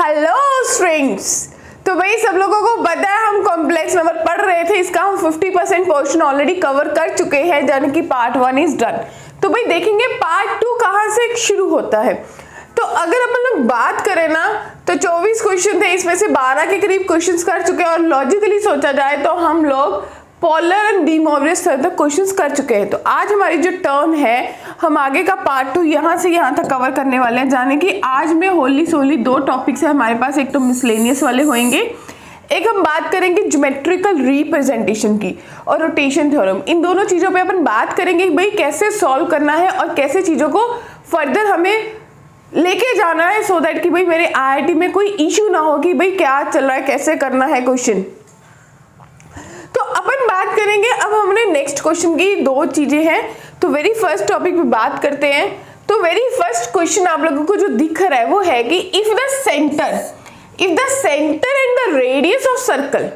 Hello students. तो भाई सब लोगों को पता है हम कॉम्प्लेक्स नंबर पढ़ रहे थे, इसका हम 50% पोर्शन ऑलरेडी कवर कर चुके हैं, यानी कि पार्ट 1 इज डन। तो भाई देखेंगे पार्ट 2 कहाँ से शुरू होता है। तो अगर अपन लोग बात करें ना तो 24 क्वेश्चन थे, इसमें से 12 के करीब क्वेश्चंस कर चुके हैं और लॉजिकली सोचा जाए तो हम लोग पॉलर एंड डी मोरिस तक क्वेश्चंस कर चुके हैं। तो आज हमारी जो टर्न है हम आगे का पार्ट 2 यहाँ से यहाँ तक कवर करने वाले हैं, जाने कि आज में होली सोली 2 टॉपिक्स है हमारे पास। एक तो मिसलेनियस वाले होंगे, एक हम बात करेंगे ज्योमेट्रिकल रिप्रेजेंटेशन की और रोटेशन थ्योरम। इन दोनों चीज़ों पे अपन बात करेंगे कि भाई कैसे सॉल्व करना है और कैसे चीज़ों को फर्दर हमें लेके जाना है, सो दैट कि भाई मेरे IIT में कोई इशू ना हो कि भाई क्या चल रहा है, कैसे करना है क्वेश्चन। तो अपन बात करेंगे अब हमने नेक्स्ट क्वेश्चन की 2 चीजें हैं। तो वेरी फर्स्ट टॉपिक पे बात करते हैं। तो वेरी फर्स्ट क्वेश्चन आप लोगों को जो दिख रहा है वो है कि if the centre and the radius of circle,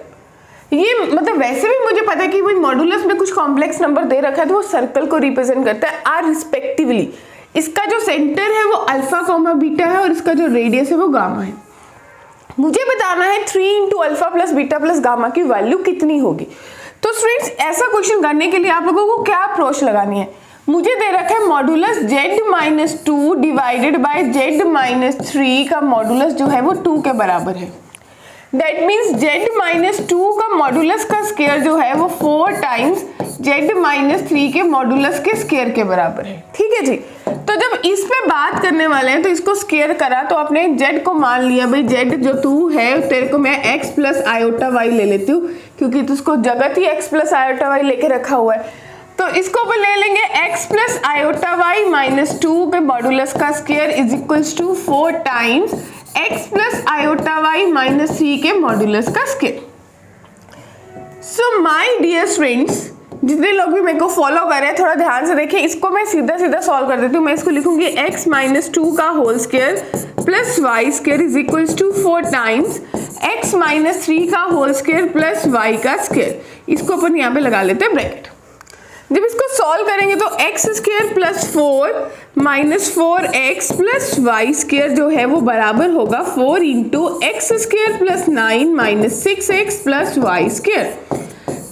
ये मतलब वैसे भी मुझे पता है कि भाई मॉडुलस में कुछ कॉम्प्लेक्स नंबर दे रखा है तो वो सर्कल को रिप्रेजेंट करता है आर रिस्पेक्टिवली। इसका जो सेंटर है वो अल्फा कॉमा बीटा है और इसका जो रेडियस है वो गामा है। मुझे बताना है 3 into alpha plus beta plus gamma की वैल्यू कितनी होगी। तो स्टूडेंट्स ऐसा क्वेश्चन करने के लिए आप लोगों को क्या अप्रोच लगानी है, मुझे दे रखा है modulus z-2 divided by z-3 का मॉडुलस जो है वो 2 के बराबर है। दैट मीन्स z-2 का मॉडुलस का स्क्वायर जो है वो 4 टाइम्स z-3 के मॉडुलस के स्क्वायर के बराबर है। ठीक है जी। तो जब इस पे बात करने वाले हैं तो इसको स्क्वायर करा तो आपने z को मान लिया, भाई z जो तू है तेरे को मैं x प्लस आयोटा y ले लेती हूँ क्योंकि तुझको जगत ही x प्लस आयोटा y लेके रखा हुआ है। तो इसको अपन ले लेंगे x plus iota y minus 2 के मॉडुलस का square is equals to 4 times x plus iota y minus 3 के मॉडुलस का square. So my dear students, जितने लोग भी मेरे को फॉलो कर रहे हैं थोड़ा ध्यान से देखिए, इसको मैं सीधा सीधा सॉल्व कर देती हूँ। मैं इसको लिखूंगी x माइनस 2 का whole square plus y square is equals to 4 times x minus 3 का होल स्क्वायर प्लस y का स्क्वायर। इसको अपन यहाँ पे लगा लेते हैं ब्रैकेट। जब इसको सॉल्व करेंगे तो x square plus 4 minus 4x plus y square जो है वो बराबर होगा 4 into x square plus 9 minus 6x plus y square.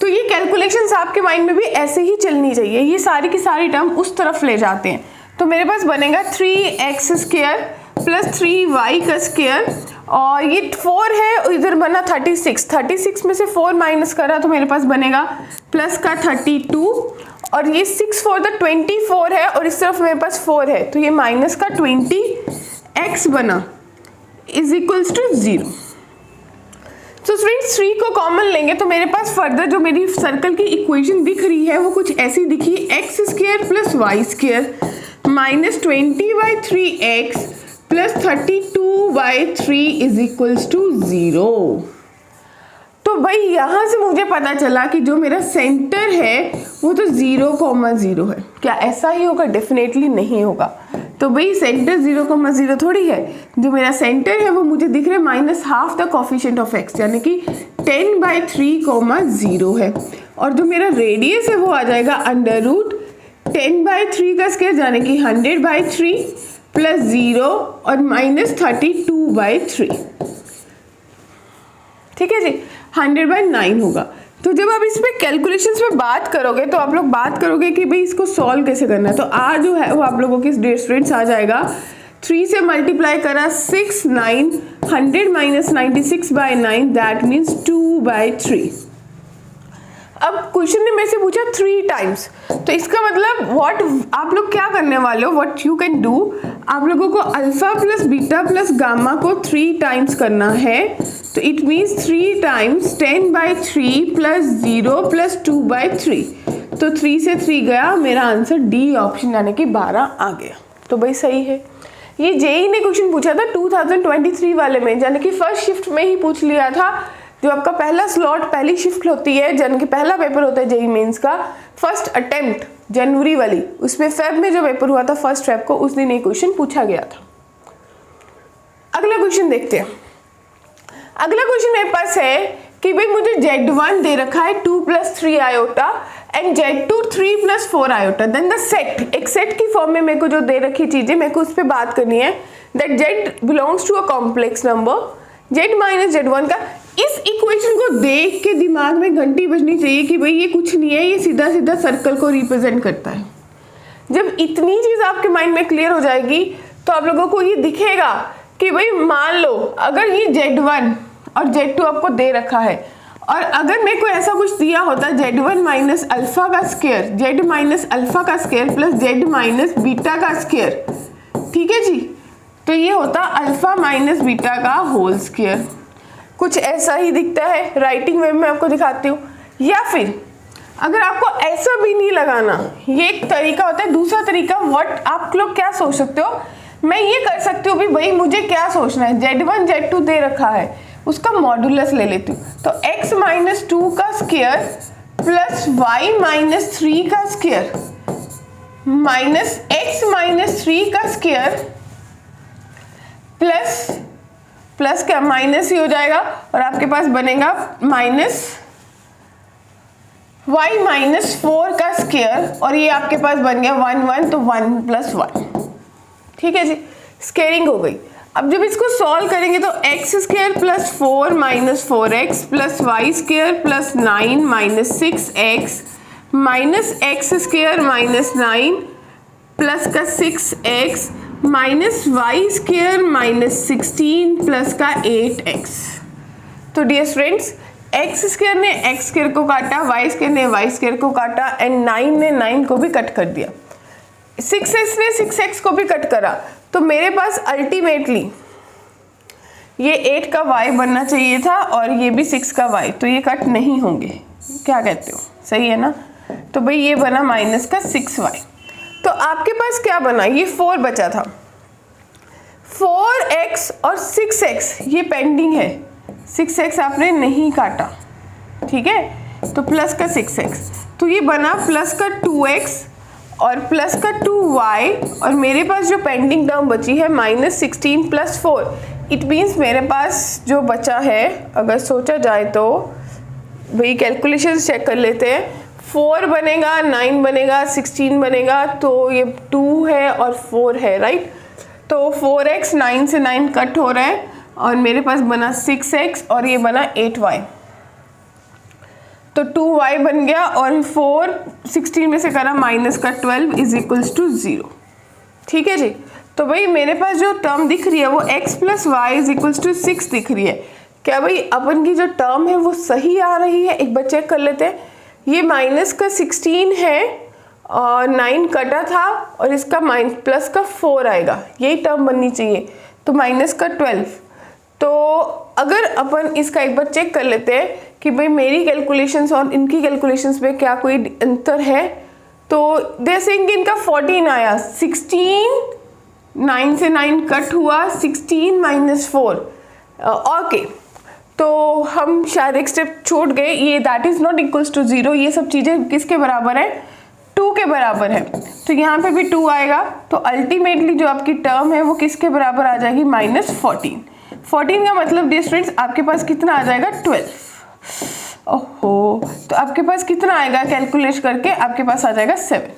तो ये कैलकुलेशंस आपके माइंड में भी ऐसे ही चलनी चाहिए, ये सारी की सारी टर्म उस तरफ ले जाते हैं। तो मेरे पास बनेगा 3x स्क्वायर प्लस 3y का स्क्वायर और ये 4 है, इधर बना 36 में से 4 माइनस करा तो मेरे पास बनेगा प्लस का 32 और ये 6 4 द 24 है और इस तरफ मेरे पास 4 है तो ये माइनस का 20x बना इज इक्वल्स टू 0। तो स्टूडेंट्स 3 को कॉमन लेंगे तो मेरे पास फर्दर जो मेरी सर्कल की इक्वेशन दिख रही है वो कुछ ऐसी दिखी, x square plus y square minus 20/3x प्लस 32/3 इज इक्वल्स टू 0। तो भाई यहाँ से मुझे पता चला कि जो मेरा सेंटर है वो तो 0,0 है। क्या ऐसा ही होगा? डेफिनेटली नहीं होगा। तो भाई सेंटर 0,0 थोड़ी है, जो मेरा सेंटर है वो मुझे दिख रहा है minus half the coefficient of x यानी कि 10/3,0 है और जो मेरा रेडियस है वो आ जाएगा अंडर रूट 10/3 का स्क्वायर यानी कि 100/3 प्लस 0 और माइनस 32/3। ठीक है जी, 100/9 होगा। तो जब आप इस पे कैलकुलेशंस पे बात करोगे तो आप लोग बात करोगे कि भाई इसको सॉल्व कैसे करना है। तो r जो है वो आप लोगों के स्टूडेंट्स आ जाएगा 3 से मल्टीप्लाई करा 6 9 100 माइनस 96/9 दैट मीन्स 2/3। अब क्वेश्चन ने मेरे से पूछा 3 टाइम्स, तो इसका मतलब व्हाट आप लोग क्या करने वाले हो, व्हाट यू कैन डू, आप लोगों को alpha plus beta plus gamma को 3 टाइम्स करना है। तो it means 3 times 10/3 plus 0 plus 2/3। तो 3 से 3 गया, मेरा आंसर डी ऑप्शन यानी कि 12 आ गया। तो भाई सही है। ये जेई ने क्वेश्चन पूछा था 2023 वाले में, यानी कि फर्स्ट शिफ्ट में ही पूछ लिया था। जो आपका पहला स्लॉट पहली शिफ्ट होती है, यानी कि पहला पेपर होता है जेई मेंस का, फर्स्ट अटेम्प्ट जनवरी वाली, उसमें फेब में जो पेपर हुआ था फर्स्ट फेब को, उस दिन ये क्वेश्चन पूछा गया था। अगला क्वेश्चन देखते हैं। अगला क्वेश्चन मेरे पास है कि भाई मुझे z1 दे रखा है 2 + 3 iota and z2 3 + 4 iota, then the set, एक सेट की फॉर्म में मेरे को जो दे रखी चीजें मेरे को उस पर बात करनी है। That z belongs to a complex number z minus z1 का। इस इक्वेशन को देख के दिमाग में घंटी बजनी चाहिए कि भाई ये कुछ नहीं है, ये सीधा सीधा सर्कल को रिप्रेजेंट करता है। जब इतनी चीज आपके माइंड में क्लियर हो जाएगी तो आप लोगों को ये दिखेगा कि भाई मान लो अगर ये z1 और z2 आपको दे रखा है, और अगर मेरे को ऐसा कुछ दिया होता z1 माइनस अल्फा का स्क्वायर, z माइनस अल्फा का square plus z minus beta का स्क्वायर, ठीक है जी, तो ये होता अल्फा माइनस बीटा का होल स्क्वायर। कुछ ऐसा ही दिखता है, राइटिंग वे में आपको दिखाती हूँ। या फिर अगर आपको ऐसा भी नहीं लगाना, ये एक तरीका होता है। दूसरा तरीका व्हाट आप लोग क्या सोच सकते हो, मैं ये कर सकती हूँ भाई मुझे क्या सोचना है, z1 z2 दे रखा है, उसका मॉडुलस ले लेती हूँ, तो x माइनस 2 का स्क्वायर प्लस y माइनस 3 का स्क्वायर माइनस x माइनस 3 का स्क्वायर प्लस क्या माइनस ही हो जाएगा, और आपके पास बनेगा माइनस y माइनस 4 का स्क्वायर, और ये आपके पास बन गया 1 1, तो 1 प्लस 1, ठीक है जी, स्क्वायरिंग हो गई। अब जब इसको सॉल्व करेंगे तो x square plus 4 minus 4x plus y square plus 9 minus 6x minus x square minus 9 plus का 6x minus y square minus 16 plus का 8x। तो डियर फ्रेंड्स, x स्क्वायर ने x स्क्वायर को काटा, y स्क्वायर ने y square को काटा, and 9 ने 9 को भी कट कर दिया, 6x ने 6x को भी कट करा। तो मेरे पास अल्टीमेटली ये 8 का y बनना चाहिए था और ये भी 6 का y, तो ये कट नहीं होंगे, क्या कहते हो, सही है ना। तो भाई ये बना माइनस का 6y। तो आपके पास क्या बना, ये 4 बचा था, 4x और 6x ये पेंडिंग है, 6x आपने नहीं काटा, ठीक है, तो प्लस का 6x, तो ये बना प्लस का 2x और प्लस का 2y, और मेरे पास जो पेंडिंग टर्म बची है माइनस 16 प्लस 4। इट मीन्स मेरे पास जो बचा है, अगर सोचा जाए तो भाई कैलकुलेशन चेक कर लेते हैं, 4 बनेगा, 9 बनेगा, 16 बनेगा, तो ये 2 है और 4 है, राइट। तो 4x 9 से 9 कट हो रहा है, और मेरे पास बना 6x और ये बना 8y, तो 2y बन गया, और 4 16 में से करा माइनस का 12 इज इक्वल्स टू 0, ठीक है जी। तो भाई मेरे पास जो टर्म दिख रही है वो x plus y is equals to 6 दिख रही है। क्या भाई अपन की जो टर्म है वो सही आ रही है, एक बार चेक कर लेते हैं। ये माइनस का 16 है और 9 कटा था, और इसका प्लस का 4 आएगा, यही टर्म बननी चाहिए, तो माइनस का 12। तो अगर अपन इसका एक बार चेक कर लेते हैं कि भाई मेरी कैलकुलेशंस और इनकी कैलकुलेशंस में क्या कोई अंतर है, तो जैसे इनका 14 आया, 16 9 से 9 कट हुआ, 16 माइनस 4, ओके, तो हम शायद एक स्टेप छूट गए, ये that is not equals to 0, ये सब चीज़ें किसके बराबर है, 2 के बराबर है, तो यहाँ पे भी 2 आएगा, तो अल्टीमेटली जो आपकी टर्म है वो किसके बराबर आ जाएगी, माइनस 14। 14 का मतलब डियर स्टूडेंट्स आपके पास कितना आ जाएगा, 12। ओहो, तो आपके पास कितना आएगा, कैलकुलेट करके आपके पास आ जाएगा 7।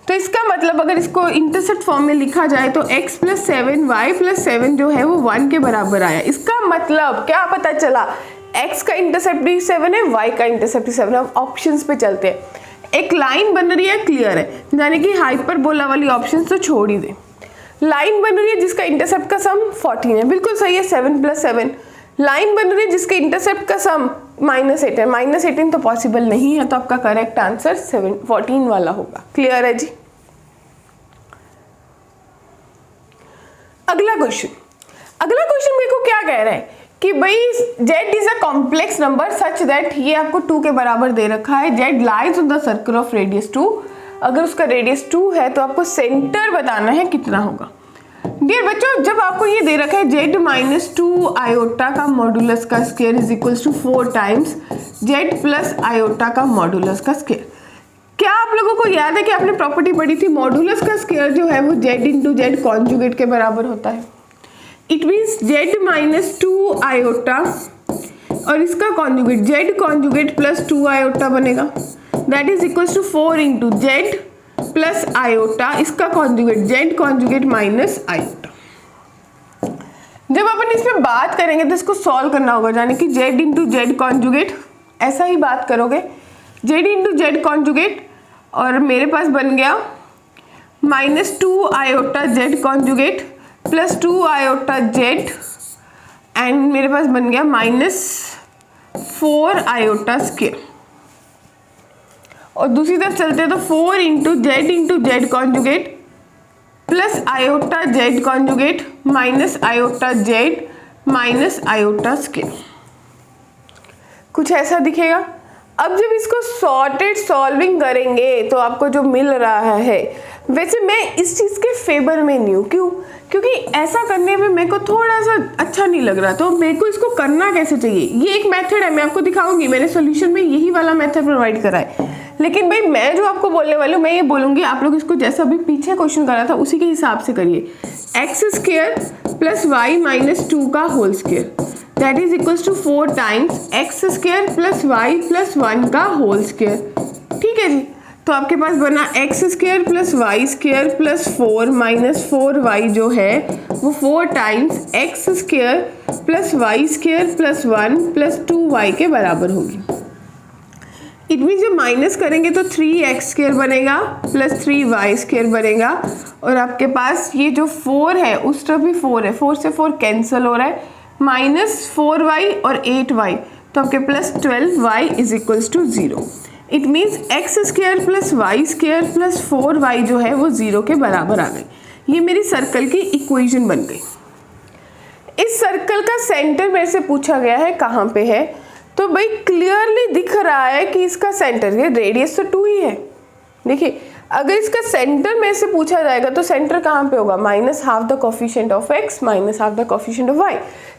तो इसका मतलब अगर इसको इंटरसेप्ट फॉर्म में लिखा जाए तो x प्लस 7 y प्लस 7 जो है वो 1 के बराबर आया। इसका मतलब क्या पता चला, x का इंटरसेप्ट भी 7 है, y का इंटरसेप्ट भी 7 है। अब ऑप्शंस पे चलते हैं। एक लाइन बन रही है, क्लियर है, यानी कि हाइपरबोला वाली ऑप्शन तो छोड़ ही दे। लाइन बन रही है जिसका इंटरसेप्ट का सम 14 है, बिल्कुल सही है, 7 प्लस 7। लाइन बन रही है जिसके इंटरसेप्ट का सम -8 है, -18 तो पॉसिबल नहीं है, तो आपका करेक्ट आंसर 14 वाला होगा। क्लियर है जी। अगला क्वेश्चन मेरे को क्या कह रहा है कि भाई z is a complex number such that, ये आपको 2 के बराबर दे रखा है, z lies on the circle of radius 2। अगर उसका रेडियस 2 है तो आपको सेंटर बताना है कितना होगा। डियर बच्चों, जब आपको ये दे रखा है z माइनस 2 आयोटा का मॉडुलस का square is equals to 4 times z plus iota का मॉडुलस का स्क्वायर। क्या आप लोगों को याद है कि आपने प्रॉपर्टी पढ़ी थी, मॉडुलस का स्क्वायर जो है वो z इंटू जेड कॉन्जुगेट के बराबर होता है। It means z minus 2 iota और इसका conjugate z conjugate plus 2 iota बनेगा, that is equals to 4 into z plus iota, इसका conjugate z conjugate minus iota. जब अपन इस पे बात करेंगे तो इसको सॉल्व करना होगा, यानी कि z इंटू जेड कॉन्जुगेट, ऐसा ही बात करोगे z इंटू जेड कॉन्जुगेट, और मेरे पास बन गया -2 iota Z conjugate plus 2 iota Z, and मेरे पास बन गया -4 आयोटा स्क्वायर। और दूसरी तरफ चलते हैं तो 4 into z conjugate plus iota Z conjugate minus iota Z minus iota square, कुछ ऐसा दिखेगा। अब जब इसको सॉर्टेड सॉल्विंग करेंगे तो आपको जो मिल रहा है, वैसे मैं इस चीज़ के फेवर में नहीं हूँ, क्यों? क्योंकि ऐसा करने में मेरे को थोड़ा सा अच्छा नहीं लग रहा, तो मेरे को इसको करना कैसे चाहिए, ये एक मेथड है, मैं आपको दिखाऊंगी, मैंने सॉल्यूशन में यही वाला मेथड प्रोवाइड करा है। लेकिन भाई मैं जो आपको बोलने वाली हूँ, मैं ये बोलूँगी आप लोग इसको जैसा अभी पीछे क्वेश्चन करा था उसी के हिसाब से करिए। X square plus y minus 2 का whole square that is equals to 4 times x square plus y plus 1 का होल स्क्वायर। ठीक है जी, तो आपके पास बना x square plus y square plus 4 minus 4y जो है वो 4 times x square plus y square plus 1 plus 2y के बराबर होगी। इट मीन्स जब माइनस करेंगे तो 3x स्क्वायर बनेगा प्लस 3y स्क्वायर बनेगा, और आपके पास ये जो 4 है उस तरफ भी 4 है, 4 से 4 कैंसिल हो रहा है, माइनस 4y और 8y, तो आपके plus 12y is equals to 0। It means x square plus y square plus 4y जो है वो 0 के बराबर आ गई। ये मेरी सर्कल की इक्वेशन बन गई। इस सर्कल का सेंटर मेरे से पूछा गया है कहाँ पे है, तो भाई क्लियरली दिख रहा है कि इसका सेंटर, ये रेडियस तो 2 ही है। देखिए अगर इसका सेंटर में से पूछा जाएगा तो सेंटर कहाँ पे होगा, minus half the coefficient of x minus half the coefficient of y,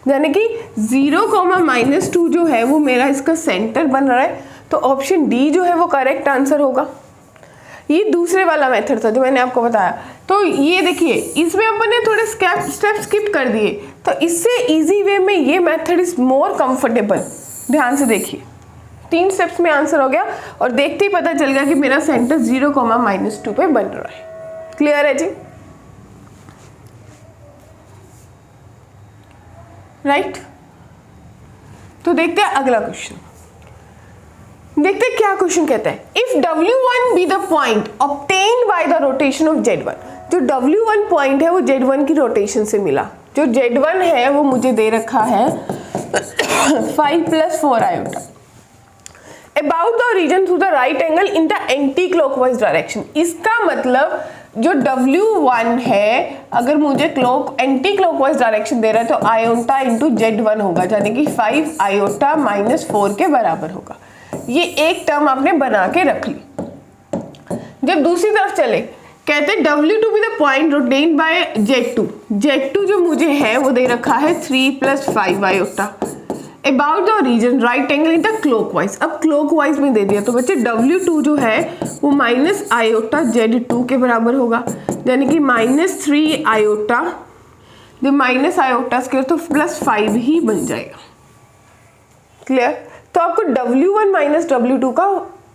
यानी कि 0,-2 जो है वो मेरा इसका सेंटर बन रहा है, तो ऑप्शन डी जो है वो करेक्ट आंसर होगा। ये दूसरे वाला मेथड था जो मैंने आपको बताया। तो ये देखिए इसमें अपन ने थोड़े स्टेप स्किप कर दिए, तो इससे इजी वे में ये मेथड इज मोर कंफर्टेबल। ध्यान से देखिए 3 स्टेप्स में आंसर हो गया, और देखते ही पता चल गया कि मेरा सेंटर 0,-2 पे बन रहा है। क्लियर है जी? राइट, तो देखते हैं अगला क्वेश्चन। देखते हैं क्या क्वेश्चन कहता है। If W1 B the point obtained by the rotation of Z1, जो W1 पॉइंट है वो Z1 की रोटेशन से मिला। जो Z1 है वो मुझे दे रखा है 5 + 4 iota about the region through the right angle in the anti clockwise direction. इसका मतलब जो W1 है अगर मुझे एंटी क्लॉकवाइज डायरेक्शन दे रहा है तो आयोटा इंटू Z1 होगा, यानी कि 5 आयोटा माइनस 4 के बराबर होगा। ये एक टर्म आपने बना के रख ली। जब दूसरी तरफ चले, कहते हैं W2 be the point rotten by Z2 जो मुझे है वो दे रखा है 3 + 5 iota about the region right angle in the clockwise. अब क्लॉकवाइज में दे दिया तो बच्चे W2 जो है वो माइनस आयोटा Z2 के बराबर होगा, यानी कि -3 आयोटा जो माइनस आयोटा स्क्वायर तो +5 ही बन जाएगा। क्लियर? तो आपको W1 माइनस W2 का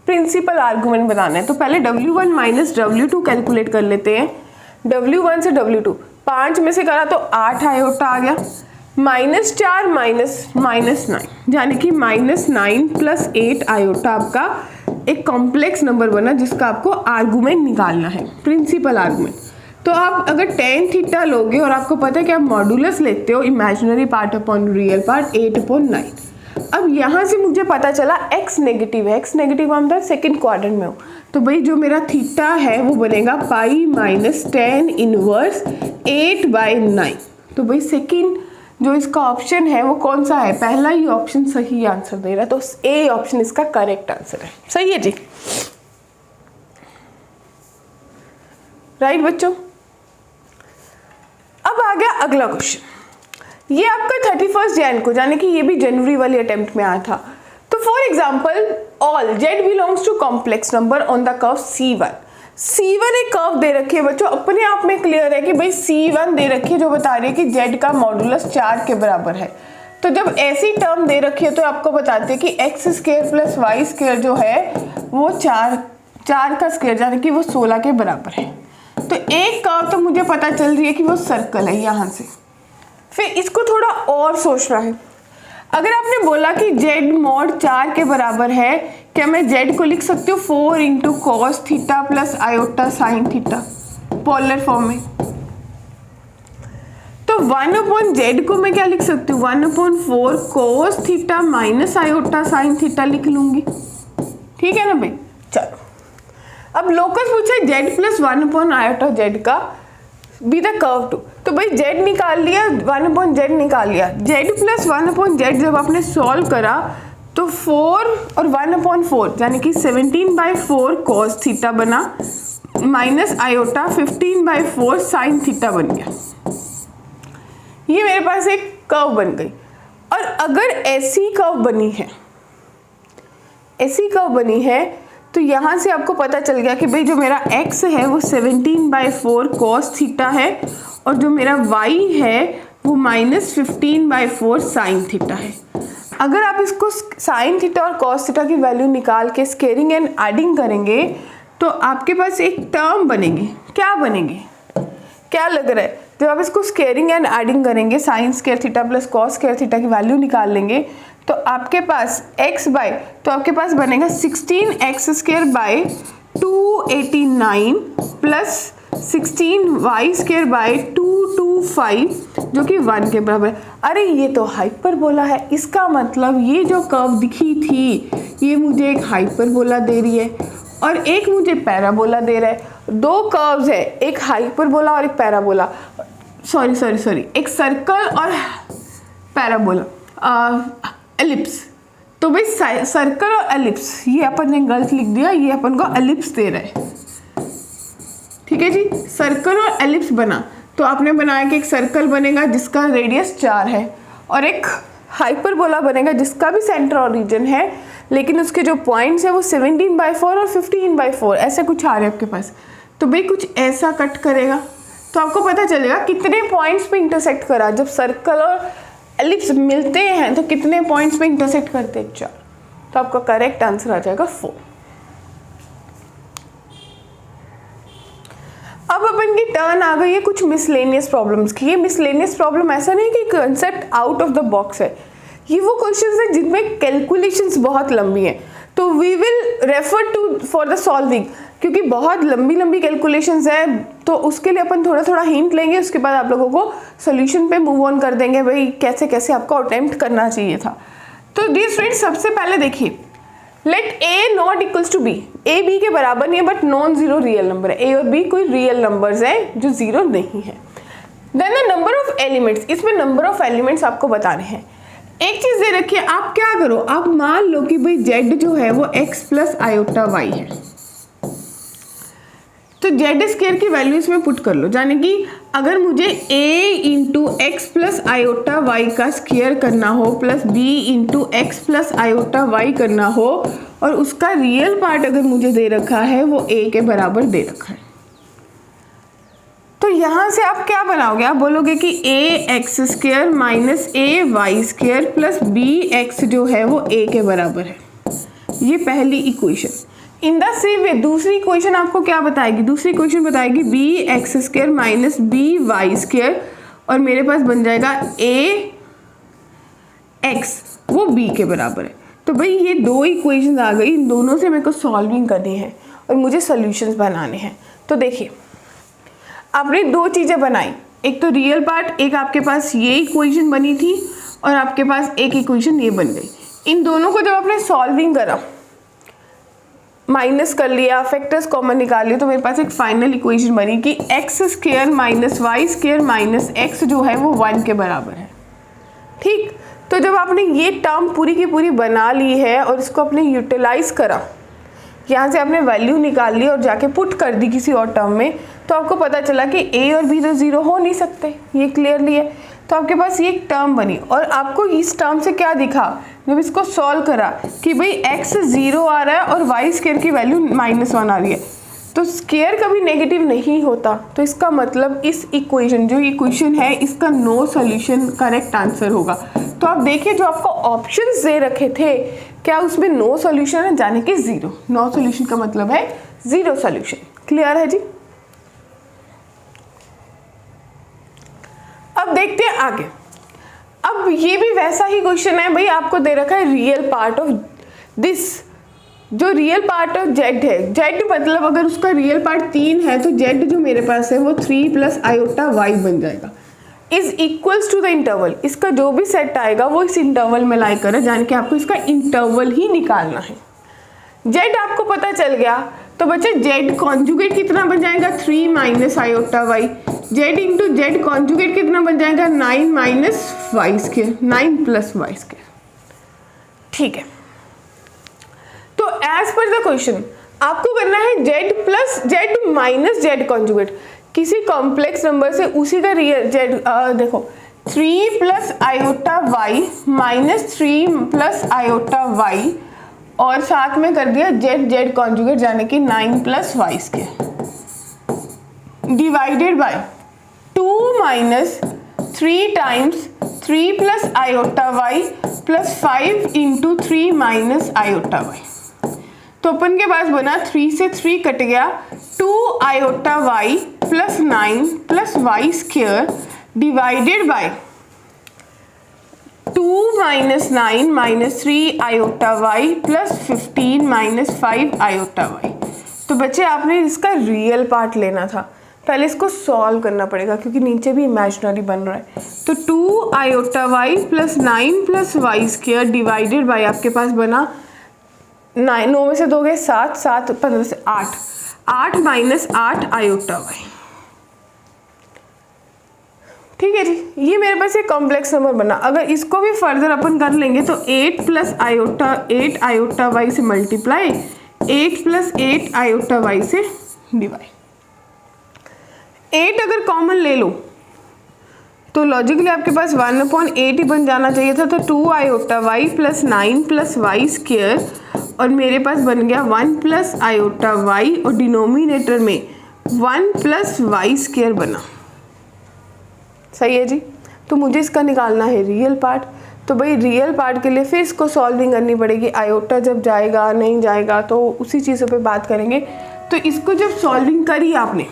प्रिंसिपल आर्गुमेंट बनाना है। तो पहले W1 माइनस W2 कैलकुलेट कर लेते हैं। W1 से W2 5 में से करा तो 8 आयोटा आ गया, -4 -9 यानी कि -9 + 8 आयोटा आपका एक कॉम्प्लेक्स नंबर बना जिसका आपको आर्गुमेंट निकालना है, प्रिंसिपल आर्गुमेंट। तो आप अगर tan थीटा लोगे और आपको पता है कि आप मॉड्यूलस लेते हो imaginary part upon real part 8/9। अब यहाँ से मुझे पता चला x नेगेटिव है, x नेगेटिव हम था सेकेंड क्वाड्रेंट में हो, तो भाई जो मेरा थीटा है वो बनेगा पाई माइनस tan इनवर्स 8/9। तो भाई सेकेंड जो इसका ऑप्शन है वो कौन सा है, पहला ही ऑप्शन सही आंसर दे रहा है, तो ए ऑप्शन इसका करेक्ट आंसर है। सही है जी? राइट बच्चों, अब आ गया अगला क्वेश्चन। ये आपका 31 जैन को, यानी कि ये भी जनवरी वाली अटेम्प्ट में आया था। तो for example all z belongs to complex number on the curve C1 एक कर्व दे रखी है बच्चों, अपने आप में क्लियर है कि भाई C1 दे रखी है जो बता रही है कि z का मॉडुलस 4 के बराबर है। तो जब ऐसी टर्म दे रखी है तो आपको बताते हैं कि x² + y² जो है वो 4 का स्क्वायर यानी कि वो 16 के बराबर है। तो एक कर्व तो मुझे पता चल रही है कि वो सर्कल है यहाँ से, फिर इसको थोड़ा और सोचना है। अगर आपने बोला कि z mod 4 के बराबर है, क्या मैं z को लिख सकती हूँ 4 into cos theta plus iota sine theta polar form में। तो 1/z को मैं क्या लिख सकती हूँ 1/4 cos theta minus iota sine theta लिख लूंगी। ठीक है ना भाई। चलो अब लोकस पूछा z प्लस 1/आयोटा z का बी द कर्व टू। तो भाई z निकाल लिया, 1/z निकाल लिया। z प्लस 1/z जब आपने सॉल्व करा तो 4 और 1/4 यानी कि 17/4 कॉस थीटा बना माइनस आयोटा 15/4 साइन थीटा बन गया। ये मेरे पास एक कर्व बन गई। और अगर ऐसी कर्व बनी है तो यहाँ से आपको पता चल गया कि भाई जो मेरा x है वो 17/4 cos थीटा है और जो मेरा y है वो -15/4 साइन थीटा है। अगर आप इसको साइन थीटा और cos थीटा की वैल्यू निकाल के स्केयरिंग एंड एडिंग करेंगे तो आपके पास एक टर्म बनेगी। क्या बनेगी, क्या लग रहा है? जब आप इसको स्केयरिंग एंड एडिंग करेंगे, sine square theta plus cos square theta की वैल्यू निकाल लेंगे तो आपके पास तो आपके पास बनेगा 16x square by 289 plus 16y square by 225 जो कि 1 के बराबर है। अरे ये तो हाइपरबोला है, इसका मतलब ये जो कर्व दिखी थी ये मुझे एक हाइपरबोला दे रही है और एक मुझे पैराबोला दे रहा है। दो कर्व्स है, एक हाइपरबोला और एक पैराबोला, सॉरी एक सर्कल और पैराबोला, एलिप्स। तो भाई सर्कल और एलिप्स ये अपन ने गलत लिख दिया, ये अपन को एलिप्स दे रहा है। ठीक है जी, सर्कल और एलिप्स बना तो आपने बनाया कि एक सर्कल बनेगा जिसका रेडियस 4 है और एक हाइपरबोला बनेगा जिसका भी सेंटर ऑरिजिन है लेकिन उसके जो पॉइंट्स है वो 17/4 और 15/4 ऐसे कुछ आ रहे हैं आपके पास। तो भाई कुछ ऐसा कट करेगा तो आपको पता चलेगा कितने पॉइंट्स पे इंटरसेक्ट करा। जब सर्कल और एलिप्स मिलते हैं तो कितने पॉइंट्स पे इंटरसेक्ट करते हैं, 4। तो आपका करेक्ट आंसर आ जाएगा 4। अब अपन की टर्न आ गई है कुछ मिसलेनियस प्रॉब्लम्स की। ये मिसलेनियस प्रॉब्लम ऐसा नहीं कि concept out of the box है, ये वो क्वेश्चंस है जिनमें कैलकुलेशंस बहुत लंबी हैं। तो we will refer to for the solving, क्योंकि बहुत लंबी कैलकुलेशंस है तो उसके लिए अपन थोड़ा हिंट लेंगे, उसके बाद आप लोगों को सोल्यूशन पे मूव ऑन कर देंगे भाई कैसे आपको अटेम्प्ट करना चाहिए था। तो डियर स्टूडेंट्स सबसे पहले देखिए, let a not equals to b, a b के बराबर नहीं है but non zero real number है। a और b कोई रियल नंबर्स हैं जो जीरो नहीं है। Then the number of elements, इसमें नंबर ऑफ एलिमेंट्स आपको बताने हैं। एक चीज दे रखिए, आप क्या करो, आप मान लो कि भाई z जो है वो x प्लस आयोटा y है, तो जेड स्केयर की वैल्यू इसमें पुट कर लो। यानी कि अगर मुझे a into x plus iota y का स्केयर करना हो plus b into x plus iota y करना हो और उसका रियल पार्ट अगर मुझे दे रखा है वो a के बराबर दे रखा है, तो यहाँ से आप क्या बनाओगे, आप बोलोगे कि a x square minus a y square plus b x जो है वो a के बराबर है। ये पहली equation. In the same way दूसरी इक्वेशन आपको क्या बताएगी, दूसरी इक्वेशन बताएगी b x square minus b y square और मेरे पास बन जाएगा a x वो b के बराबर है। तो भाई ये दो इक्वेशन आ गई, इन दोनों से मेरे को सॉल्विंग करनी है और मुझे सॉल्यूशंस बनाने हैं। तो देखिए आपने दो चीज़ें बनाई, एक तो रियल पार्ट, एक आपके पास ये इक्वेशन बनी थी और आपके पास एक इक्वेशन ये बन गई। इन दोनों को जब आपने सॉल्विंग करा, माइनस कर लिया, फैक्टर्स कॉमन निकाल लिया, तो मेरे पास एक फाइनल इक्वेशन बनी कि x square minus y square minus x जो है वो 1 के बराबर है। ठीक, तो जब आपने ये टर्म पूरी की पूरी बना ली है और इसको आपने यूटिलाइज करा, यहाँ से आपने वैल्यू निकाल ली और जाके पुट कर दी किसी और टर्म में, तो आपको पता चला कि a और b तो जीरो हो नहीं सकते, ये क्लियरली है। तो आपके पास ये एक टर्म बनी और आपको इस टर्म से क्या दिखा जब इसको सॉल्व करा कि भाई x 0 आ रहा है और y स्केयर की वैल्यू -1 आ रही है, तो स्केयर कभी नेगेटिव नहीं होता। तो इसका मतलब इस इक्वेशन जो इक्वेशन है इसका नो सॉल्यूशन करेक्ट आंसर होगा। तो आप देखिए जो आपको ऑप्शंस दे रखे थे क्या उसमें नो सॉल्यूशन है, जाने कि जीरो। नो सॉल्यूशन का मतलब है जीरो सॉल्यूशन। क्लियर है जी। अब देखते हैं आगे। अब ये भी वैसा ही क्वेश्चन है भाई, आपको दे रखा है रियल पार्ट ऑफ दिस, जो रियल पार्ट ऑफ जेड है, जेड मतलब अगर उसका रियल पार्ट 3 है तो जेड जो मेरे पास है वो 3 प्लस आयोटा वाई बन जाएगा, is equals to the interval. इसका जो भी सेट आएगा वो इस इंटरवल में लाई करें, जान के आपको इसका इंटरवल ही निकालना है। जेड आपको पता चल गया तो बच्चे जेड कॉन्जुगेट कितना बन जाएगा 3 minus iota y, z into z conjugate कितना बन जाएगा 9 minus y square, 9 plus y square. ठीक है, तो एज पर द क्वेश्चन आपको करना है z plus z minus z conjugate, किसी कॉम्प्लेक्स नंबर से उसी का रियल जेड, देखो 3 plus iota y minus 3 plus iota y और साथ में कर दिया जेड जेड कॉन्जुगेट जाने की 9 plus y square divided by 2 minus 3 times 3 plus iota y plus 5 into 3 minus iota y. तो अपन के पास बना 3 से 3 कट गया, 2 iota y plus 9 plus y square divided by 2 minus 9 minus 3 iota y plus 15 minus 5 iota y. तो बच्चे आपने इसका रियल पार्ट लेना था, पहले इसको सॉल्व करना पड़ेगा क्योंकि नीचे भी इमेजिनरी बन रहा है। तो 2 iota y plus 9 plus y square divided by आपके पास बना 9 में से 2 गए 7, 7 15 से 8, 8 माइनस 8 आयोटा वाई। ठीक है जी, ये मेरे पास एक कॉम्प्लेक्स नंबर बना। अगर इसको भी फर्दर अपन कर लेंगे तो 8 प्लस आयोटा 8 आयोटा वाई से मल्टीप्लाई, 8 प्लस 8 आयोटा वाई से डिवाइड। 8 अगर कॉमन ले लो तो लॉजिकली आपके पास 1/8 ही बन जाना चाहिए था। तो 2 iota y plus 9 plus y square और मेरे पास बन गया 1 प्लस आयोटा वाई और डिनोमिनेटर में 1 प्लस वाई स्क्वायर बना। सही है जी, तो मुझे इसका निकालना है रियल पार्ट। तो भाई रियल पार्ट के लिए फिर इसको सॉल्विंग करनी पड़ेगी, आयोटा जब जाएगा नहीं जाएगा तो उसी चीज़ों पे बात करेंगे। तो इसको जब सॉल्विंग करी आपने,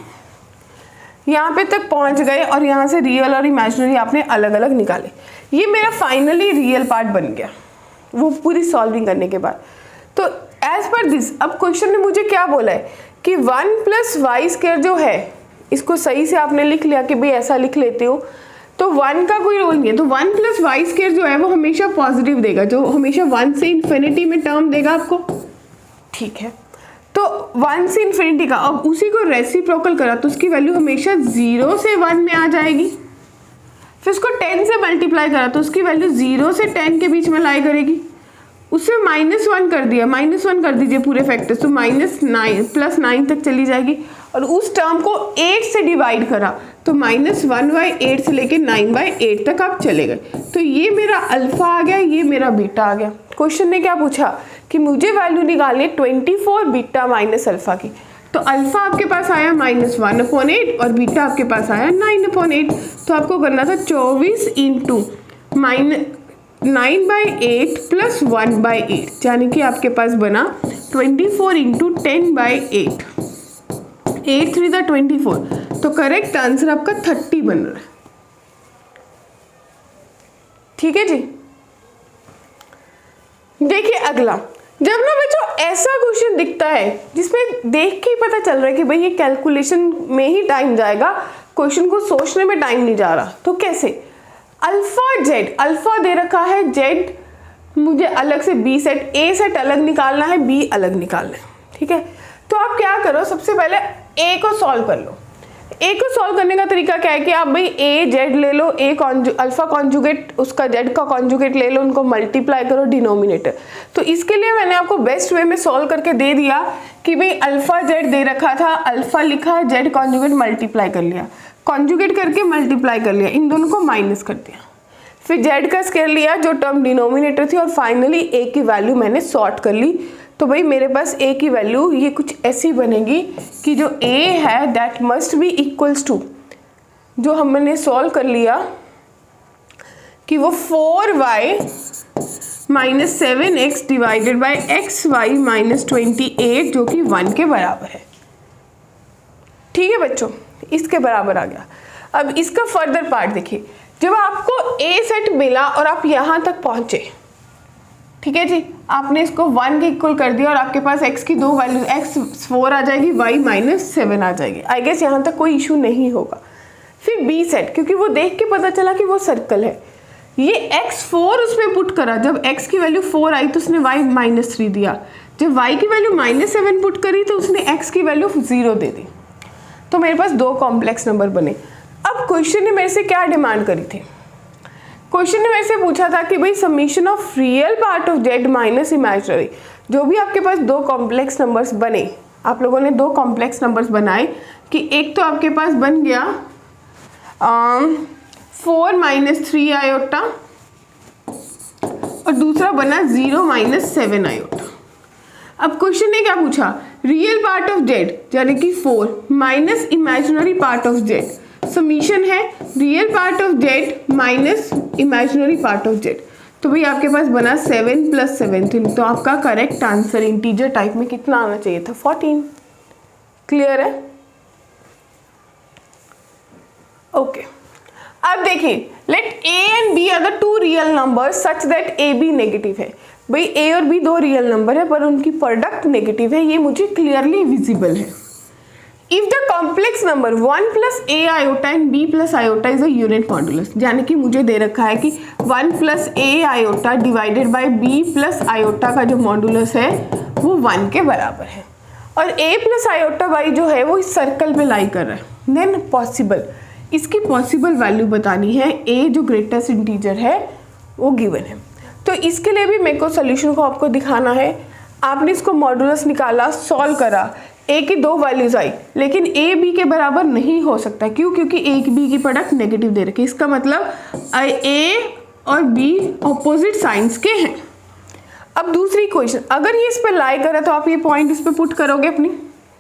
यहाँ पे तक पहुँच गए और यहाँ से रियल और इमेजिनरी आपने अलग अलग निकाले, ये मेरा फाइनली रियल पार्ट बन गया वो पूरी सॉल्विंग करने के बाद। तो एज पर दिस अब क्वेश्चन ने मुझे क्या बोला है कि 1 प्लस वाई स्क्वायर जो है इसको सही से आपने लिख लिया कि भाई ऐसा लिख लेते हो, तो 1 का कोई रोल नहीं है। तो 1 प्लस वाई स्क्वायर जो है वो हमेशा पॉजिटिव देगा, जो हमेशा 1 से इन्फिनिटी में टर्म देगा आपको। ठीक है, तो 1 से इन्फिनिटी का, अब उसी को रेसिप्रोकल करा तो उसकी वैल्यू हमेशा 0 से 1 में आ जाएगी। फिर उसको 10 से मल्टीप्लाई करा तो उसकी वैल्यू 0 से 10 के बीच में लाई करेगी। उससे -1 कर दिया, -1 कर दीजिए पूरे फैक्टर्स, तो -9 प्लस 9 तक चली जाएगी। और उस टर्म को 8 से डिवाइड करा तो -1/8 से लेके 9/8 तक आप चले गए। तो ये मेरा अल्फा आ गया, ये मेरा बीटा आ गया। क्वेश्चन ने क्या पूछा कि मुझे वैल्यू निकालनी है 24 बीटा माइनस अल्फा की। तो अल्फा आपके पास आया -1/8 और बीटा आपके पास आया 9/8। तो आपको करना था 24 इंटू 9/8 प्लस 1/8, यानी कि आपके पास बना 24 इंटू 10/8, 8 3 दा 24। तो करेक्ट आंसर आपका 30 बन रहा है। ठीक है जी, देखिए अगला, जब ना बच्चों ऐसा क्वेश्चन दिखता है जिसमें देख के ही पता चल रहा है कि भाई ये कैलकुलेशन में ही टाइम जाएगा, क्वेश्चन को सोचने में टाइम नहीं जा रहा, तो कैसे? अल्फा जेड, अल्फा दे रखा है, जेड मुझे अलग से बी सेट, ए सेट अलग निकालना है, बी अलग निकालना है। ठीक है, तो आप क्या करो, सबसे पहले ए को सॉल्व कर लो। ए को सॉल्व करने का तरीका क्या है कि आप भाई ए जेड ले लो, अल्फा कॉन्जुगेट उसका जेड का कॉन्जुगेट ले लो, उनको मल्टीप्लाई करो डिनोमिनेटर। तो इसके लिए मैंने आपको बेस्ट वे में सॉल्व करके दे दिया कि भाई अल्फा जेड दे रखा था, अल्फा लिखा, जेड कॉन्जुगेट मल्टीप्लाई कर लिया, कॉन्जुगेट करके मल्टीप्लाई कर लिया, इन दोनों को माइनस कर दिया, फिर जेड का स्क्वायर लिया जो टर्म डिनोमिनेटर थी, और फाइनली ए की वैल्यू मैंने सॉर्ट कर ली। तो भाई मेरे पास ए की वैल्यू ये कुछ ऐसी बनेगी कि जो ए है that must be equals to, जो हमने सॉल्व कर लिया कि वो 4y minus 7x divided by xy minus 28 जो कि 1 के बराबर है। ठीक है बच्चों, इसके बराबर आ गया। अब इसका फर्दर पार्ट देखिए जब आपको ए सेट मिला और आप यहाँ तक पहुंचे, ठीक है जी, आपने इसको 1 के इक्वल कर दिया और आपके पास x की दो वैल्यू x4 आ जाएगी, y -7 आ जाएगी। आई गेस यहाँ तक कोई इशू नहीं होगा। फिर बी सेट, क्योंकि वो देख के पता चला कि वो सर्कल है, ये x4 उसमें पुट करा, जब x की वैल्यू 4 आई तो उसने y -3 दिया, जब y की वैल्यू -7 पुट करी तो उसने x की वैल्यू 0 दे दी। तो मेरे पास दो कॉम्प्लेक्स नंबर बने। अब क्वेश्चन ने मेरे से क्या डिमांड करी थी? क्वेश्चन ने मेरे से पूछा था कि भाई summation of real part of z minus imaginary, जो भी आपके पास दो कॉम्प्लेक्स नंबर्स बने, आप लोगों ने दो कॉम्प्लेक्स नंबर्स बनाए कि एक तो आपके पास बन गया 4 - 3 आयोटा और दूसरा बना 0 - 7 आयोटा। अब क्वेश्चन ने क्या पूछा? रियल पार्ट ऑफ z यानी कि 4 minus imaginary part of z, summation है real part of z minus imaginary part of z। तो भाई आपके पास बना 7 + 17, तो आपका करेक्ट आंसर इंटीजर टाइप में कितना आना चाहिए था? 14। क्लियर है? ओके। अब देखिए, let a and b are the two real number such that a b negative है। भाई a और b दो रियल नंबर है पर उनकी प्रोडक्ट नेगेटिव है, ये मुझे क्लियरली विजिबल है। If the complex number 1 + a iota and b + iota is a unit modulus, यानी कि मुझे दे रखा है कि 1 + a iota divided by b + iota का जो मॉड्यूलस है वो 1 के बराबर है, और a + आयोटा y जो है वो इस सर्कल पे लाई कर रहा है। देन पॉसिबल, इसकी पॉसिबल वैल्यू बतानी है, a जो ग्रेटेस्ट इंटीजर है वो गिवन है। तो इसके लिए भी मेरे को सोल्यूशन को आपको दिखाना है। आपने इसको मॉड्यूलस निकाला, सॉल्व करा, a की दो वैल्यूज आई, लेकिन a b के बराबर नहीं हो सकता। क्यों? क्योंकि a b की प्रोडक्ट नेगेटिव दे रखी है। इसका मतलब a और b ऑपोजिट साइंस के हैं। अब दूसरी क्वेश्चन, अगर ये इस पर लाई करा तो आप ये पॉइंट इस पर पुट करोगे, अपनी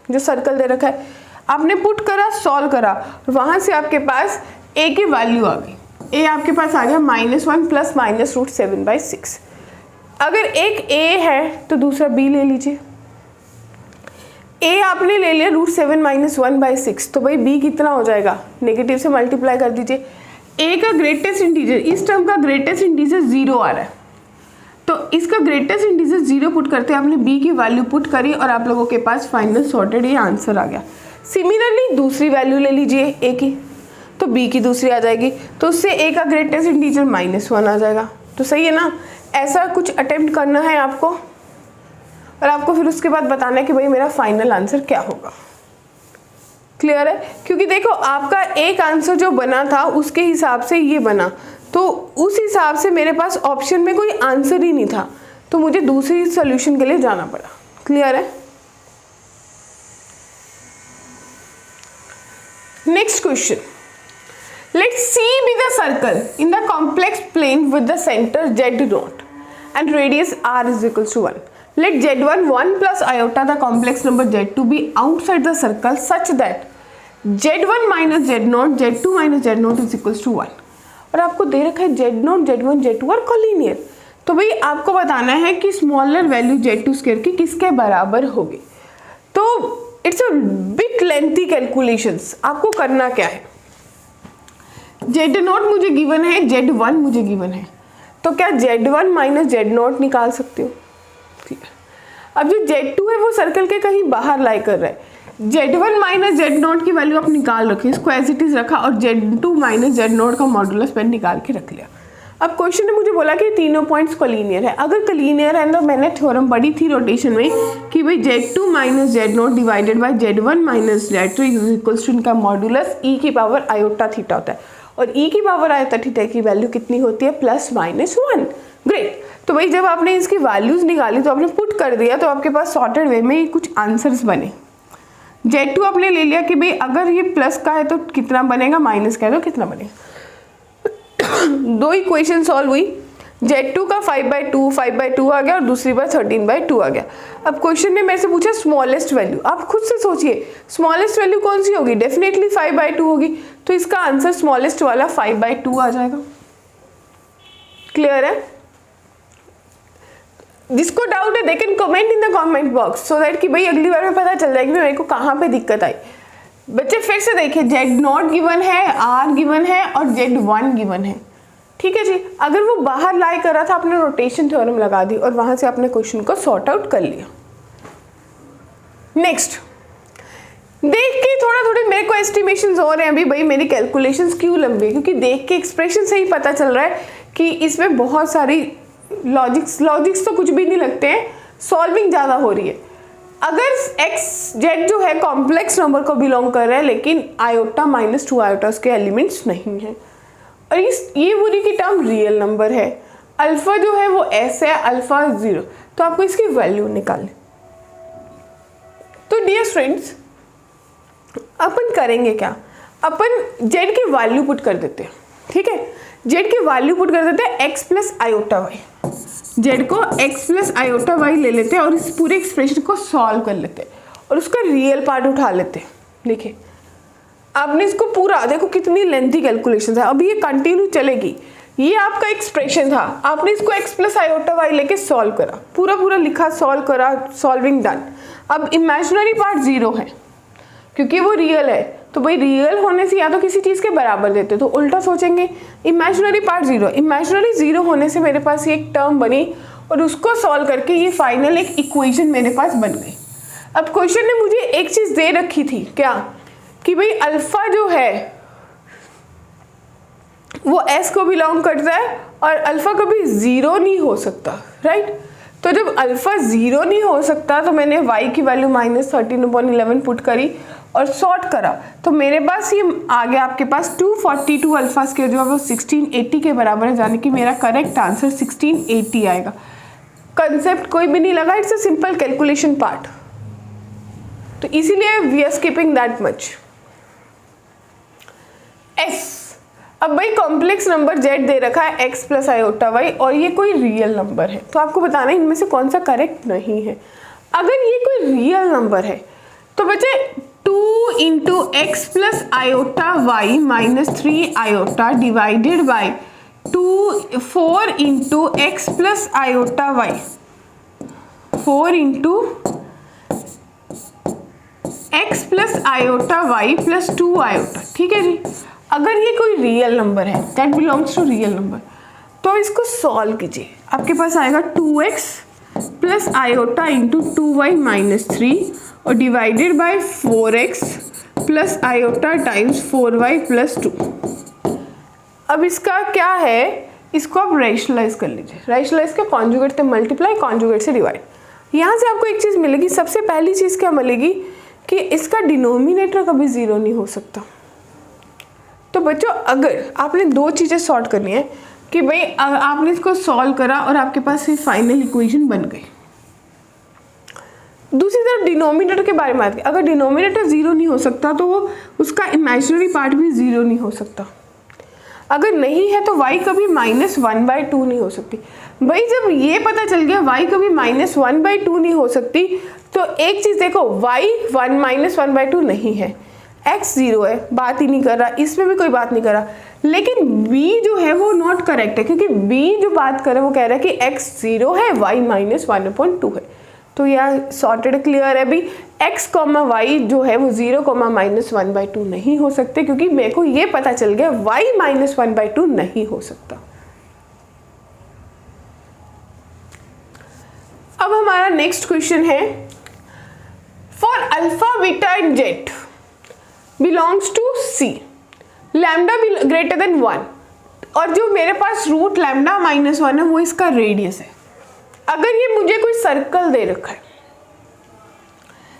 जो सर्कल दे रखा है आपने पुट करा, सॉल्व करा, वहां से आपके पास a की वैल्यू आ गई। a आपके पास आ गया -1 + -√7/6। अगर एक a है तो दूसरा b ले लीजिए। a आपने ले लिया √7 - 1/6, तो भाई b कितना हो जाएगा? नेगेटिव से मल्टीप्लाई कर दीजिए। a का ग्रेटेस्ट इंटीजर, इस टर्म का ग्रेटेस्ट इंटीजर 0 आ रहा है, तो इसका ग्रेटेस्ट इंटीजर 0 पुट करते आपने b की वैल्यू पुट करी और आप लोगों के पास फाइनल सॉर्टेड ये आंसर आ गया। सिमिलरली दूसरी वैल्यू ले लीजिए a की, तो b की दूसरी आ जाएगी, तो उससे a का ग्रेटेस्ट इंटीजर -1 आ जाएगा। तो सही है ना? ऐसा कुछ अटेम्प्ट करना है आपको और आपको फिर उसके बाद बताना है कि भाई मेरा फाइनल आंसर क्या होगा। क्लियर है? क्योंकि देखो आपका एक आंसर जो बना था उसके हिसाब से ये बना, तो उस हिसाब से मेरे पास ऑप्शन में कोई आंसर ही नहीं था, तो मुझे दूसरी सॉल्यूशन के लिए जाना पड़ा। क्लियर है? Next question, let C be the circle in the complex plane with the center Z0 and radius r is equals to 1. Let Z1 1 + iota the complex number Z2 be outside the circle such that Z1 - Z0 Z2 - Z0 is equals to 1. और आपको दे रखा है Z0 Z1 Z2 और collinear, तो भाई आपको बताना है कि स्मॉलर वैल्यू Z2² की किसके बराबर होगी। तो it's a bit lengthy calculations. आपको करना क्या है, Z0 मुझे गिवन है, Z1 मुझे गिवन है, तो क्या Z1 - Z0 निकाल सकते हो? ठीक है। अब जो Z2 है वो सर्कल के कहीं बाहर लाई कर रहा है, Z1 - Z0 की वैल्यू आप निकाल रखे, इसको एज इट इज रखा और Z2 - Z0 का मॉड्यूलस मैंने निकाल के रख लिया। अब क्वेश्चन ने मुझे बोला कि तीनों पॉइंट्स कोलिनियर है। अगर कोलिनियर है तो मैंने थ्योरम पढ़ी थी रोटेशन में कि भाई Z2 - Z0 divided by Z1 - Z2 is equals to इनका मॉड्यूलस e की पावर आयोटा थीटा होता है, और e की पावर आयोटा थीटा की वैल्यू कितनी होती है? +-1। ग्रेट। तो भाई जब आपने इसकी वैल्यूज निकाली तो आपने पुट कर दिया, तो आपके पास सॉर्टेड वे में कुछ आंसर्स बने। Z2 आपने ले लिया कि भाई अगर ये प्लस का है तो कितना बनेगा, माइनस का है तो कितना बनेगा। दो इक्वेशन सॉल्व हुई, Z2 का 5/2 आ गया और दूसरी बार 13/2 आ गया। अब क्वेश्चन ने मेरे से पूछा स्मॉलेस्ट वैल्यू। आप खुद से सोचिए स्मॉलेस्ट वैल्यू कौन सी होगी? डेफिनेटली 5/2 होगी, तो इसका आंसर स्मॉलेस्ट वाला 5/2 आ जाएगा। क्लियर है? जिसको डाउट है they can comment in the comment box so that कि भाई अगली बार में पता चल जाएगी मेरे को कहाँ पे दिक्कत आई। बच्चे फिर से देखिए, Z0 गिवन है, R गिवन है और Z1 गिवन है। ठीक है जी, अगर वो बाहर लाई कर रहा था आपने रोटेशन थ्योरम लगा दी और वहां से आपने क्वेश्चन को सॉर्ट आउट कर लिया। नेक्स्ट देख के थोड़े मेरे को एस्टिमेशंस हो रहे हैं अभी, भाई मेरी कैलकुलेशंस क्यों लंबी है, क्योंकि देख के एक्सप्रेशन से ही पता चल रहा है कि इसमें बहुत सारी लॉजिक्स तो कुछ भी नहीं लगते हैं, सॉल्विंग ज़्यादा हो रही है। अगर एक्स जेड जो है कॉम्प्लेक्स नंबर को बिलोंग कर रहा है लेकिन आयोटा -2 आयोटा उसके एलिमेंट्स नहीं है, और ये पूरी की टर्म रियल नंबर है, अल्फा जो है वो एस है, अल्फा 0, तो आपको इसकी वैल्यू निकालनी। तो डियर स्टूडेंट्स अपन करेंगे क्या, अपन जेड की वैल्यू पुट कर देते हैं। ठीक है, जेड की वैल्यू पुट कर देते हैं x प्लस आयोटा वाई, जेड को x प्लस आयोटा वाई ले लेते हैं और इस पूरे एक्सप्रेशन को सॉल्व कर लेते हैं और उसका रियल पार्ट उठा लेते हैं। देखिए आपने इसको पूरा, देखो कितनी लेंथी कैलकुलेशन है, अभी ये कंटिन्यू चलेगी। ये आपका एक्सप्रेशन था, आपने इसको x प्लस आयोटा वाई लेके सॉल्व करा, पूरा लिखा, सॉल्व करा, सॉल्विंग डन। अब इमेजिनरी पार्ट 0 है क्योंकि वो रियल है, तो भाई रियल होने से या तो किसी चीज़ के बराबर देते, तो उल्टा सोचेंगे, इमेजिनरी पार्ट 0, इमेजिनरी 0 होने से मेरे पास ये एक टर्म बनी और उसको सॉल्व करके ये फाइनल एक इक्वेशन मेरे पास बन गई। अब क्वेश्चन ने मुझे एक चीज़ दे रखी थी, क्या, कि भाई अल्फा जो है वो एस को बिलोंग करता है और अल्फा कभी 0 नहीं हो सकता, राइट। तो जब अल्फा 0 नहीं हो सकता तो मैंने y की वैल्यू -13/11 पुट करी और सॉर्ट करा, तो मेरे पास ये आ गया आपके पास 242 अल्फा स्क्वायर जो है वो 1680 के बराबर है, यानी कि मेरा करेक्ट आंसर 1680 आएगा। कंसेप्ट कोई भी नहीं लगा, it's a simple calculation part, तो इसीलिए we are skipping that much. Yes, अब भाई कॉम्प्लेक्स नंबर z दे रखा है x प्लस आयोटा y और ये कोई रियल नंबर है, तो आपको बताना है इनमें से कौन सा करेक्ट नहीं है। अगर ये कोई रियल नंबर है तो बच्चे 2 into x plus iota y -3 iota divided by 4 into x plus iota y, 4 into x plus iota y plus 2 iota. ठीक है जी, अगर ये कोई रियल नंबर है, that belongs to real number, तो इसको सॉल्व कीजिए, आपके पास आएगा 2x plus iota into 2y -3 और divided by 4x plus iota times 4y plus 2। अब इसका क्या है, इसको आप रैशनलाइज कर लीजिए, रैशनलाइज के कॉन्जुगेट से मल्टीप्लाई, कॉन्जुगेट से डिवाइड। यहाँ से आपको एक चीज़ मिलेगी, सबसे पहली चीज़ क्या मिलेगी कि इसका डिनोमिनेटर कभी 0 नहीं हो सकता। तो बच्चों अगर आपने दो चीज़ें सॉर्ट करनी है कि भाई आपने इसको सॉल्व करा और आपके पास ये फाइनल इक्वेशन बन गई। दूसरी तरफ डिनोमिनेटर के बारे में बात करें, अगर डिनोमिनेटर 0 नहीं हो सकता तो वो उसका इमेजिनरी पार्ट भी 0 नहीं हो सकता। अगर नहीं है तो y कभी -1/2 नहीं हो सकती। भाई जब ये पता चल गया y कभी -1/2 नहीं हो सकती, तो एक चीज़ देखो, y 1 -1/2 नहीं है, x 0 है, बात ही नहीं कर रहा, इसमें भी कोई बात नहीं कर रहा। लेकिन b जो है वो नॉट करेक्ट है, क्योंकि b जो बात कर रहा है वो कह रहा है कि x 0 है, y -1/2 है। तो यह सॉर्टेड क्लियर है भी, x, y जो है वो 0, -1/2 नहीं हो सकते, क्योंकि मेरे को ये पता चल गया y -1/2 नहीं हो सकता। अब हमारा नेक्स्ट क्वेश्चन है, for alpha beta and z belongs to C, lambda greater than 1, और जो मेरे पास रूट लैम्डा -1 है वो इसका रेडियस है। अगर ये मुझे कोई सर्कल दे रखा है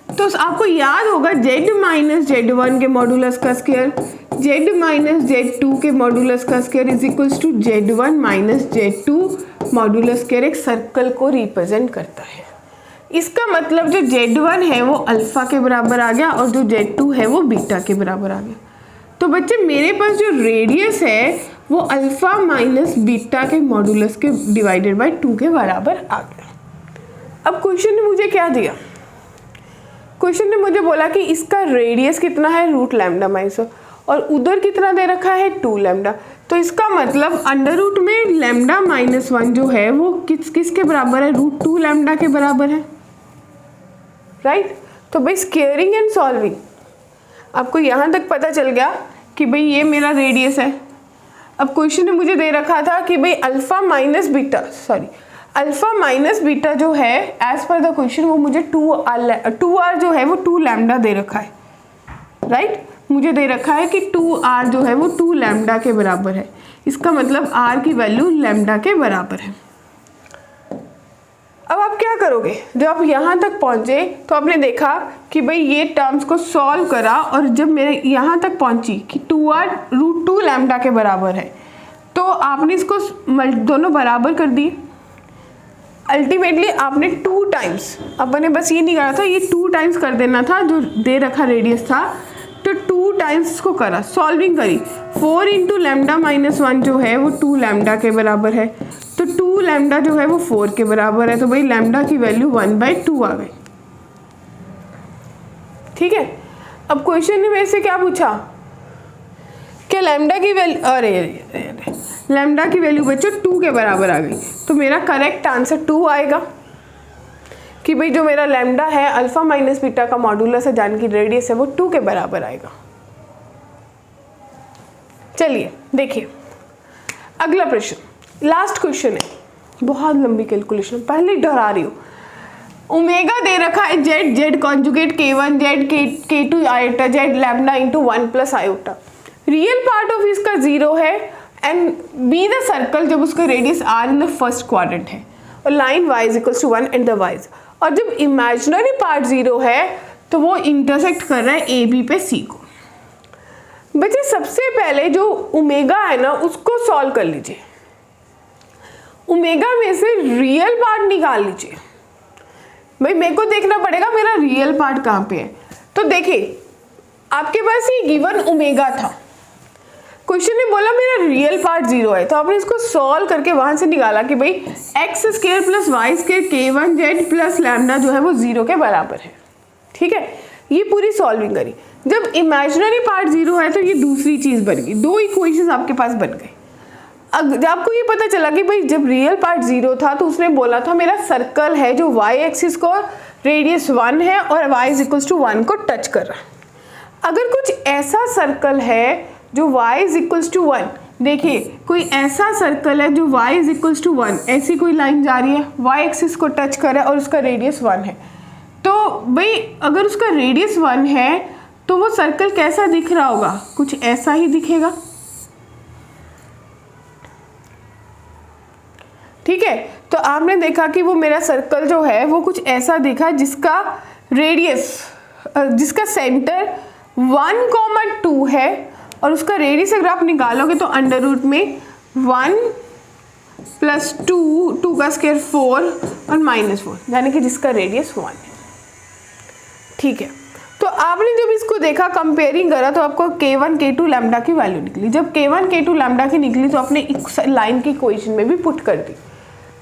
तो आपको याद होगा z - z1 के मॉडुलस का स्क्वायर, z - z2 के मॉडुलस का square is equals to z1 - z2 modulus square एक सर्कल को रिप्रेजेंट करता है। इसका मतलब जो z1 है वो अल्फा के बराबर आ गया और जो z2 है वो बीटा के बराबर आ गया। तो बच्चे मेरे पास जो रेडियस है वो अल्फा माइनस बीटा के मॉडुलस के डिवाइडेड बाय 2 के बराबर आ गया। अब क्वेश्चन ने मुझे क्या दिया, क्वेश्चन ने मुझे बोला कि इसका रेडियस कितना है, रूट लैम्डा -1, और उधर कितना दे रखा है, 2 लैम्डा। तो इसका मतलब अंडर रूट में लैम्डा -1 जो है वो किसके बराबर है, रूट 2 लैम्डा के बराबर है, राइट। तो भाई स्क्वेयरिंग एंड सॉल्विंग, आपको यहाँ तक पता चल गया कि भाई ये मेरा रेडियस है। अब क्वेश्चन में मुझे दे रखा था कि भाई अल्फा माइनस बीटा जो है एज पर द क्वेश्चन वो मुझे 2r जो है वो 2 लैम्डा दे रखा है, राइट। मुझे दे रखा है कि 2r जो है वो 2 लैम्डा के बराबर है। इसका मतलब r की वैल्यू लैम्डा के बराबर है। अब आप क्या करोगे, जब आप यहाँ तक पहुँचे तो आपने देखा कि भाई ये टर्म्स को सॉल्व करा और जब मेरे यहाँ तक पहुँची कि 2r √2 लैम्डा के बराबर है तो आपने इसको दोनों बराबर कर दिए। अल्टीमेटली आपने 2 टाइम्स, अपने बस ये नहीं करा था, ये 2 टाइम्स कर देना था जो दे रखा रेडियस था, तो 2 टाइम्स इसको करा, सॉल्विंग करी। 4 × λ-1 जो है वो 2 लैम्डा के बराबर है, तो 2 लैम्डा जो है वो 4 के बराबर है, तो भाई लैम्डा की वैल्यू 1/2 आ गई। ठीक है। अब क्वेश्चन ने मेरे से क्या पूछा, क्या लैम्डा की वैल्यू, अरे लैम्डा की वैल्यू बच्चों 2 के बराबर आ गई, तो मेरा करेक्ट आंसर 2 आएगा कि भाई जो मेरा लैम्डा है अल्फा माइनस बीटा का मॉडुलस है, जान की रेडियस है, वो 2 के बराबर आएगा। चलिए देखिए अगला प्रश्न, लास्ट क्वेश्चन है, बहुत लंबी कैलकुलेशन, पहले डरा रही हूँ। ओमेगा दे रखा है z conjugate k1 z k2 iota z lambda into 1 plus iota. Real part of इसका 0 है एंड बी द सर्कल जब उसका radius r in the first quadrant है और line y is equals to 1 and the y। और जब imaginary part 0 है तो वो इंटरसेक्ट कर रहा है ए बी पे सी को। बच्चे सबसे पहले जो ओमेगा है ना उसको सॉल्व कर लीजिए, ओमेगा में से रियल पार्ट निकाल लीजिए। भाई मेरे को देखना पड़ेगा मेरा रियल पार्ट कहाँ पे है। तो देखिए आपके पास ये गिवन ओमेगा था, क्वेश्चन ने बोला मेरा रियल पार्ट 0 है, तो आपने इसको सॉल्व करके वहां से निकाला कि भाई x² + y² k1 Z plus lambda जो है वो 0 के बराबर है। ठीक है, ये पूरी सॉल्विंग करी। जब इमेजिनरी पार्ट 0 है तो ये दूसरी चीज बन गई, 2 इक्वेशंस आपके पास बन गए। अब आपको ये पता चला कि भाई जब रियल पार्ट 0 था तो उसने बोला था मेरा सर्कल है जो y एक्सिस को रेडियस 1 है और y इज इक्वल्स टू 1 को टच कर रहा है। अगर कुछ ऐसा सर्कल है जो y इज इक्वल्स टू 1, देखिए कोई ऐसा सर्कल है जो y इज इक्वल्स टू 1, ऐसी कोई लाइन जा रही है y एक्सिस को टच कर रहा है और उसका रेडियस 1 है, तो भाई अगर उसका रेडियस 1 है तो वो सर्कल कैसा दिख रहा होगा, कुछ ऐसा ही दिखेगा। ठीक है, तो आपने देखा कि वो मेरा सर्कल जो है वो कुछ ऐसा दिखा जिसका रेडियस, जिसका सेंटर 1,2 है और उसका रेडियस अगर आप निकालोगे तो अंडर रूट में 1 + 2 का स्क्वायर 4 और -4, यानी कि जिसका रेडियस 1 है। ठीक है, तो आपने जब इसको देखा कंपेयरिंग करा तो आपको k1 k2 लैम्डा की वैल्यू निकली। जब k1 k2 लैम्डा की निकली तो आपने इस लाइन की इक्वेशन में भी पुट कर दी,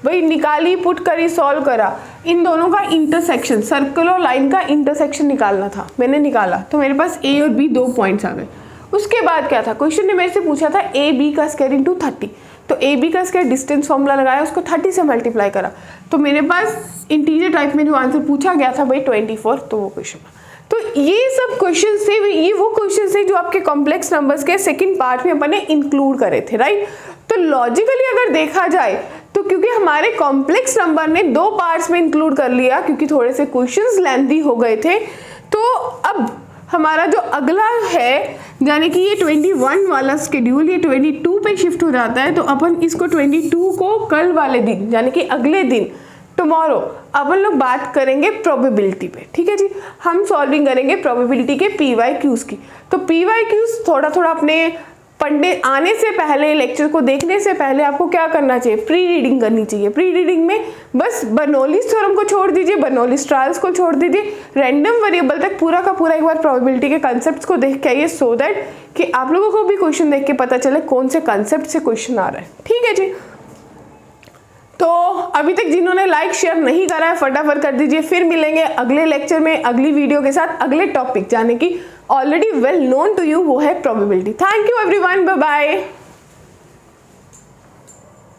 भाई निकाली, पुट करी, सॉल्व करा। इन दोनों का इंटरसेक्शन, सर्कल और लाइन का इंटरसेक्शन निकालना था, मैंने निकाला तो मेरे पास a और b 2 पॉइंट्स आ गए। उसके बाद क्या था, क्वेश्चन ने मेरे से पूछा था ए बी का स्क्वायर इंटू 30, तो ए बी का स्क्वायर डिस्टेंस फॉर्मूला लगाया, उसको 30 से मल्टीप्लाई करा, तो मेरे पास इंटीजर टाइप में जो आंसर पूछा गया था भाई 24, तो वो क्वेश्चन। तो ये सब क्वेश्चन थे, ये वो क्वेश्चन थे जो आपके कॉम्प्लेक्स नंबर्स के सेकंड पार्ट में अपन ने इंक्लूड करे थे, राइट। तो लॉजिकली अगर देखा जाए तो क्योंकि हमारे कॉम्प्लेक्स नंबर ने 2 पार्ट्स में इंक्लूड कर लिया क्योंकि थोड़े से क्वेश्चंस लेंथी हो गए थे, तो अब हमारा जो अगला है यानी कि ये 21 वाला शेड्यूल ये 22 पे शिफ्ट हो जाता है, तो अपन इसको 22 को कल वाले दिन यानी कि अगले दिन टुमारो अपन लोग बात करेंगे प्रोबेबिलिटी पे। ठीक है जी, हम सॉल्विंग करेंगे प्रोबेबिलिटी के PYQs की। तो PYQs थोड़ा थोड़ा अपने पढ़ने आने से पहले, लेक्चर को देखने से पहले आपको क्या करना चाहिए, प्री रीडिंग करनी चाहिए। प्री रीडिंग में बस बर्नौलीज थ्योरम को छोड़ दीजिए, बर्नौलीज ट्रायल्स को छोड़ दीजिए, रैंडम वेरिएबल तक पूरा का पूरा एक बार प्रोबेबिलिटी के कंसेप्ट्स को देख के आइए, सो दैट कि आप लोगों को भी क्वेश्चन देख के पता चले कौन से कंसेप्ट से क्वेश्चन आ रहा है। ठीक है जी, तो अभी तक जिन्होंने लाइक शेयर नहीं करा है फटाफट कर दीजिए। फिर मिलेंगे अगले लेक्चर में अगली वीडियो के साथ अगले टॉपिक, यानी कि already well known to you, वो है probability. Thank you everyone, bye bye.